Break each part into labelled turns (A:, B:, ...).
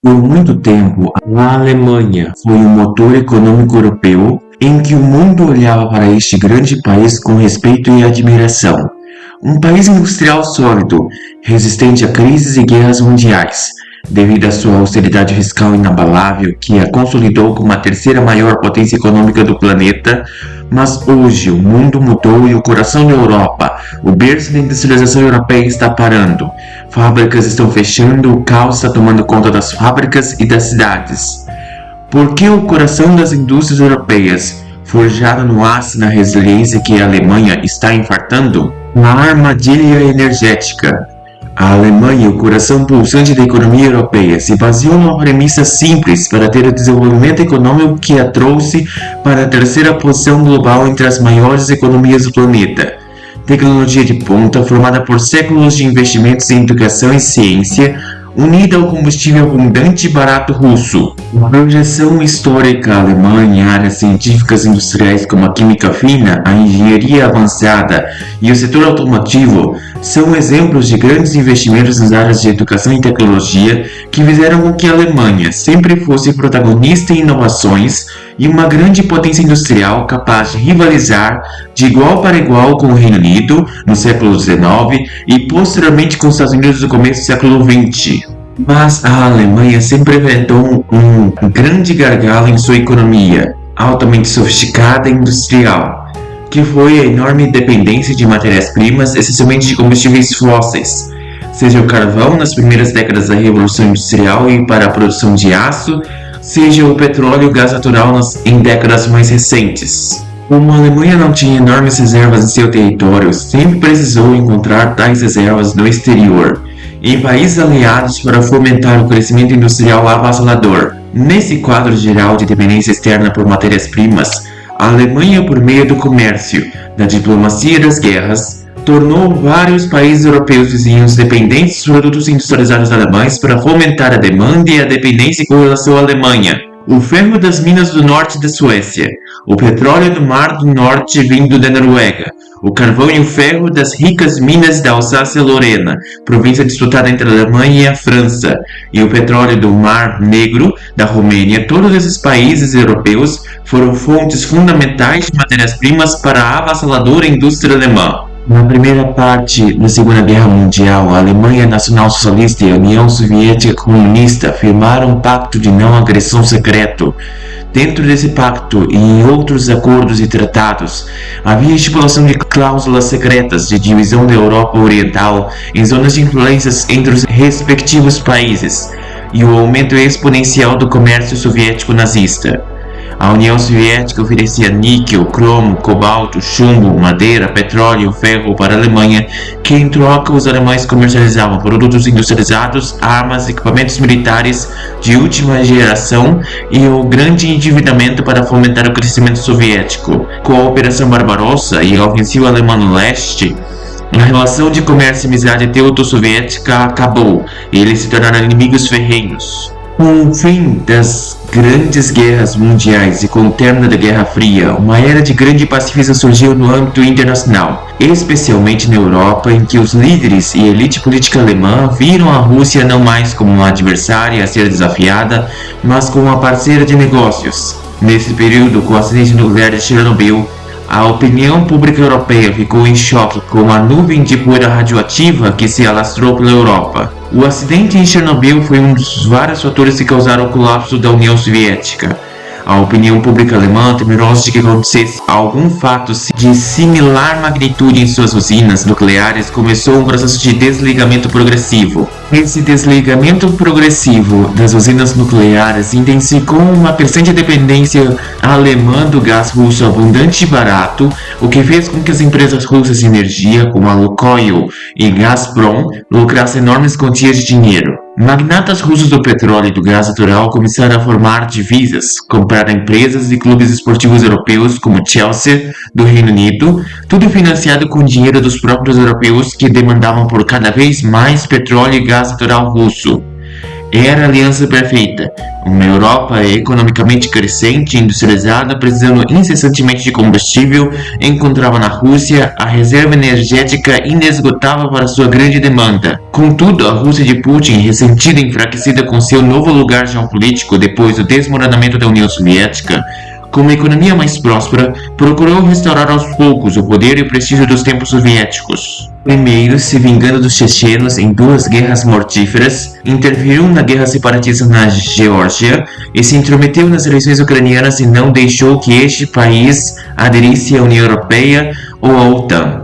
A: Por muito tempo, a Alemanha foi o motor econômico europeu em que o mundo olhava para este grande país com respeito e admiração. Um país industrial sólido, resistente a crises e guerras mundiais, devido à sua austeridade fiscal inabalável que a consolidou como a terceira maior potência econômica do planeta. Mas hoje o mundo mudou e o coração da Europa, o berço da industrialização europeia, está parando. Fábricas estão fechando, o caos está tomando conta das fábricas e das cidades. Por que o coração das indústrias europeias, forjado no aço e na resiliência que a Alemanha, está infartando? Na armadilha energética. A Alemanha, o coração pulsante da economia europeia, se baseou numa premissa simples para ter o desenvolvimento econômico que a trouxe para a terceira posição global entre as maiores economias do planeta. Tecnologia de ponta, formada por séculos de investimentos em educação e ciência, unida ao combustível abundante e barato russo. A projeção histórica alemã em áreas científicas industriais como a química fina, a engenharia avançada e o setor automotivo são exemplos de grandes investimentos nas áreas de educação e tecnologia que fizeram com que a Alemanha sempre fosse protagonista em inovações e uma grande potência industrial capaz de rivalizar de igual para igual com o Reino Unido no século XIX e posteriormente com os Estados Unidos no começo do século XX. Mas a Alemanha sempre enfrentou um grande gargalo em sua economia, altamente sofisticada e industrial, que foi a enorme dependência de matérias-primas, essencialmente de combustíveis fósseis, seja o carvão nas primeiras décadas da Revolução Industrial e para a produção de aço, seja o petróleo e o gás natural em décadas mais recentes. Como a Alemanha não tinha enormes reservas em seu território, sempre precisou encontrar tais reservas no exterior, em países aliados para fomentar o crescimento industrial avassalador. Nesse quadro geral de dependência externa por matérias-primas, a Alemanha, por meio do comércio, da diplomacia e das guerras, tornou vários países europeus vizinhos dependentes dos produtos industrializados alemães para fomentar a demanda e a dependência com relação à Alemanha. O ferro das minas do norte da Suécia, o petróleo do Mar do Norte vindo da Noruega, o carvão e o ferro das ricas minas da Alsácia-Lorena, província disputada entre a Alemanha e a França, e o petróleo do Mar Negro da Romênia, todos esses países europeus foram fontes fundamentais de matérias-primas para a avassaladora indústria alemã. Na primeira parte da Segunda Guerra Mundial, a Alemanha Nacional-Socialista e a União Soviética Comunista firmaram um pacto de não agressão secreto. Dentro desse pacto e em outros acordos e tratados, havia estipulação de cláusulas secretas de divisão da Europa Oriental em zonas de influências entre os respectivos países e o aumento exponencial do comércio soviético nazista. A União Soviética oferecia níquel, cromo, cobalto, chumbo, madeira, petróleo e ferro para a Alemanha, que em troca os alemães comercializavam produtos industrializados, armas, equipamentos militares de última geração e o grande endividamento para fomentar o crescimento soviético. Com a Operação Barbarossa e a ofensiva alemã no leste, a relação de comércio e amizade teuto-soviética acabou e eles se tornaram inimigos ferrenhos. Com o fim das grandes guerras mundiais e com o término da Guerra Fria, uma era de grande pacifismo surgiu no âmbito internacional, especialmente na Europa, em que os líderes e elite política alemã viram a Rússia não mais como uma adversária a ser desafiada, mas como uma parceira de negócios. Nesse período, com o acidente nuclear de Chernobyl, a opinião pública europeia ficou em choque com a nuvem de poeira radioativa que se alastrou pela Europa. O acidente em Chernobyl foi um dos vários fatores que causaram o colapso da União Soviética. A opinião pública alemã, temerosa de que acontecesse algum fato de similar magnitude em suas usinas nucleares, começou um processo de desligamento progressivo. Esse desligamento progressivo das usinas nucleares intensificou uma crescente dependência alemã do gás russo abundante e barato, o que fez com que as empresas russas de energia, como a Lukoil e Gazprom, lucrassem enormes quantias de dinheiro. Magnatas russos do petróleo e do gás natural começaram a formar divisas, comprar empresas e clubes esportivos europeus como Chelsea, do Reino Unido, tudo financiado com dinheiro dos próprios europeus que demandavam por cada vez mais petróleo e gás natural russo. Era a aliança perfeita. Uma Europa economicamente crescente e industrializada, precisando incessantemente de combustível, encontrava na Rússia a reserva energética inesgotável para sua grande demanda. Contudo, a Rússia de Putin, ressentida e enfraquecida com seu novo lugar geopolítico depois do desmoronamento da União Soviética, com uma economia mais próspera, procurou restaurar aos poucos o poder e o prestígio dos tempos soviéticos. Primeiro, se vingando dos chechenos em 2 guerras mortíferas, interferiu na guerra separatista na Geórgia e se intrometeu nas eleições ucranianas e não deixou que este país aderisse à União Europeia ou à OTAN.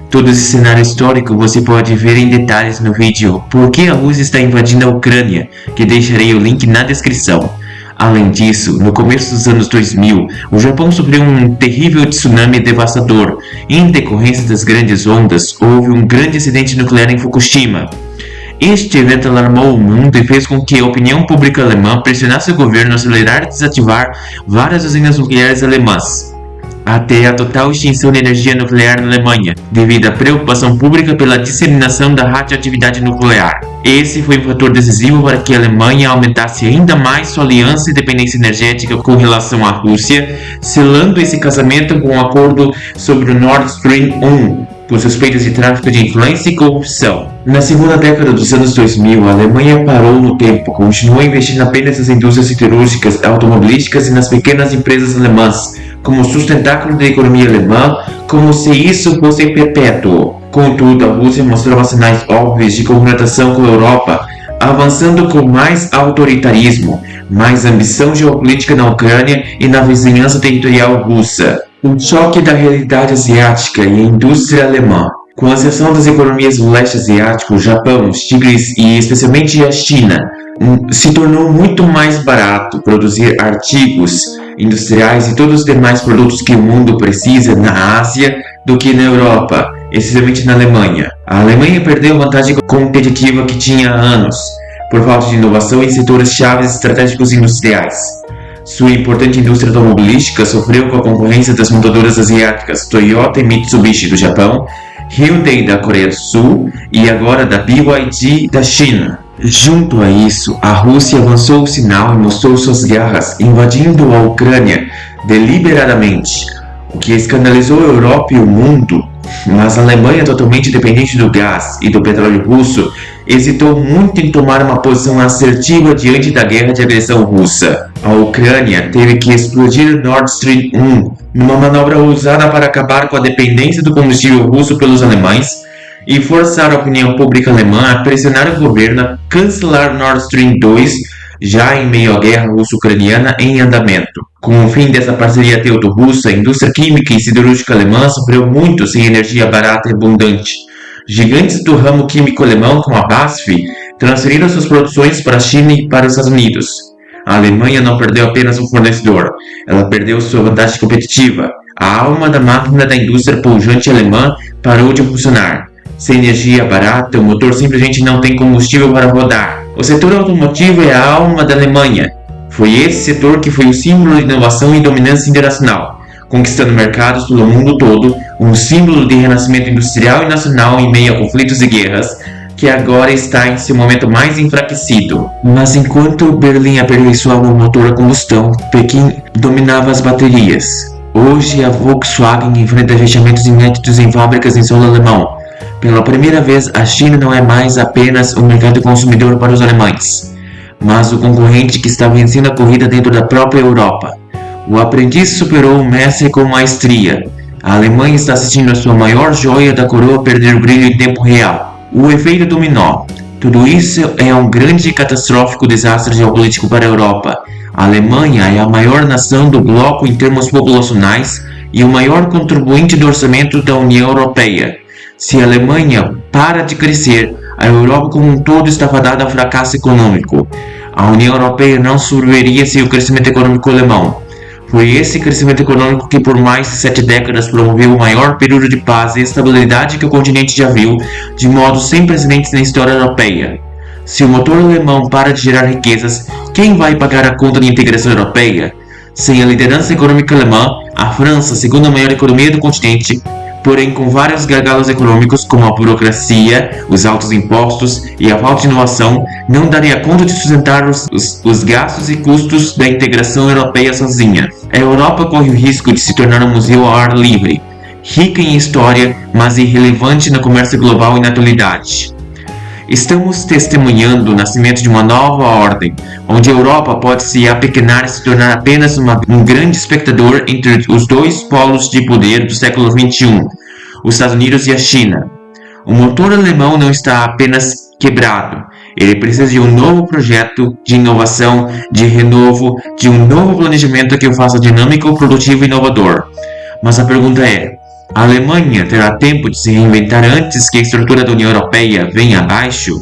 A: Todo esse cenário histórico você pode ver em detalhes no vídeo Por que a Rússia está invadindo a Ucrânia, que deixarei o link na descrição. Além disso, no começo dos anos 2000, o Japão sofreu um terrível tsunami devastador. Em decorrência das grandes ondas, houve um grande acidente nuclear em Fukushima. Este evento alarmou o mundo e fez com que a opinião pública alemã pressionasse o governo a acelerar e desativar várias usinas nucleares alemãs, até a total extinção de energia nuclear na Alemanha, devido à preocupação pública pela disseminação da radioatividade nuclear. Esse foi um fator decisivo para que a Alemanha aumentasse ainda mais sua aliança e dependência energética com relação à Rússia, selando esse casamento com um acordo sobre o Nord Stream 1, por suspeitas de tráfico de influência e corrupção. Na segunda década dos anos 2000, a Alemanha parou no tempo, continuou investindo apenas nas indústrias siderúrgicas, automobilísticas e nas pequenas empresas alemãs, como sustentáculo da economia alemã, como se isso fosse perpétuo. Contudo, a Rússia mostrava sinais óbvios de confrontação com a Europa, avançando com mais autoritarismo, mais ambição geopolítica na Ucrânia e na vizinhança territorial russa. O choque da realidade asiática e a indústria alemã. Com exceção das economias do leste asiático, o Japão, os tigres e especialmente a China, se tornou muito mais barato produzir artigos industriais e todos os demais produtos que o mundo precisa na Ásia do que na Europa, especialmente na Alemanha. A Alemanha perdeu a vantagem competitiva que tinha há anos, por falta de inovação em setores chaves estratégicos industriais. Sua importante indústria automobilística sofreu com a concorrência das montadoras asiáticas Toyota e Mitsubishi do Japão, Hyundai da Coreia do Sul e agora da BYD da China. Junto a isso, a Rússia avançou o sinal e mostrou suas garras, invadindo a Ucrânia deliberadamente, o que escandalizou a Europa e o mundo. Mas a Alemanha, totalmente dependente do gás e do petróleo russo, hesitou muito em tomar uma posição assertiva diante da guerra de agressão russa. A Ucrânia teve que explodir o Nord Stream 1, numa manobra usada para acabar com a dependência do combustível russo pelos alemães e forçar a opinião pública alemã a pressionar o governo a cancelar Nord Stream 2, já em meio à guerra russo-ucraniana em andamento. Com o fim dessa parceria teuto-russa, a indústria química e siderúrgica alemã sofreu muito sem energia barata e abundante. Gigantes do ramo químico alemão, como a BASF, transferiram suas produções para a China e para os Estados Unidos. A Alemanha não perdeu apenas um fornecedor, ela perdeu sua vantagem competitiva. A alma da máquina da indústria pujante alemã parou de funcionar. Sem energia barata, o motor simplesmente não tem combustível para rodar. O setor automotivo é a alma da Alemanha. Foi esse setor que foi o símbolo de inovação e dominância internacional, conquistando mercados pelo mundo todo, um símbolo de renascimento industrial e nacional em meio a conflitos e guerras, que agora está em seu momento mais enfraquecido. Mas enquanto Berlim aperfeiçoava o motor a combustão, Pequim dominava as baterias. Hoje a Volkswagen enfrenta fechamentos inéditos em fábricas em solo alemão. Pela primeira vez, a China não é mais apenas um mercado consumidor para os alemães, mas o concorrente que está vencendo a corrida dentro da própria Europa. O aprendiz superou o mestre com maestria. A Alemanha está assistindo a sua maior joia da coroa perder o brilho em tempo real. O efeito dominó. Tudo isso é um grande e catastrófico desastre geopolítico para a Europa. A Alemanha é a maior nação do bloco em termos populacionais e o maior contribuinte do orçamento da União Europeia. Se a Alemanha para de crescer, a Europa como um todo está fadada ao fracasso econômico. A União Europeia não sobreviveria sem o crescimento econômico alemão. Foi esse crescimento econômico que por mais de 7 décadas promoveu o maior período de paz e estabilidade que o continente já viu, de modo sem precedentes na história europeia. Se o motor alemão para de gerar riquezas, quem vai pagar a conta da integração europeia? Sem a liderança econômica alemã, a França, a segunda maior economia do continente, porém com vários gargalos econômicos como a burocracia, os altos impostos e a falta de inovação, não daria conta de sustentar os gastos e custos da integração europeia sozinha. A Europa corre o risco de se tornar um museu ao ar livre, rica em história, mas irrelevante no comércio global e na atualidade. Estamos testemunhando o nascimento de uma nova ordem, onde a Europa pode se apequenar e se tornar apenas um grande espectador entre os dois polos de poder do século XXI, os Estados Unidos e a China. O motor alemão não está apenas quebrado, ele precisa de um novo projeto de inovação, de renovo, de um novo planejamento que o faça dinâmico, produtivo e inovador. Mas a pergunta é: a Alemanha terá tempo de se reinventar antes que a estrutura da União Europeia venha abaixo?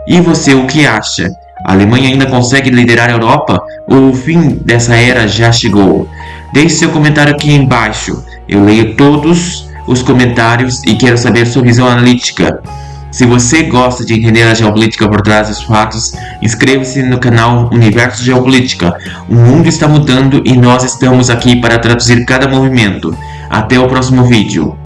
A: E você, o que acha? A Alemanha ainda consegue liderar a Europa? Ou o fim dessa era já chegou? Deixe seu comentário aqui embaixo. Eu leio todos os comentários e quero saber sua visão analítica. Se você gosta de entender a geopolítica por trás dos fatos, inscreva-se no canal Universo Geopolítica. O mundo está mudando e nós estamos aqui para traduzir cada movimento. Até o próximo vídeo.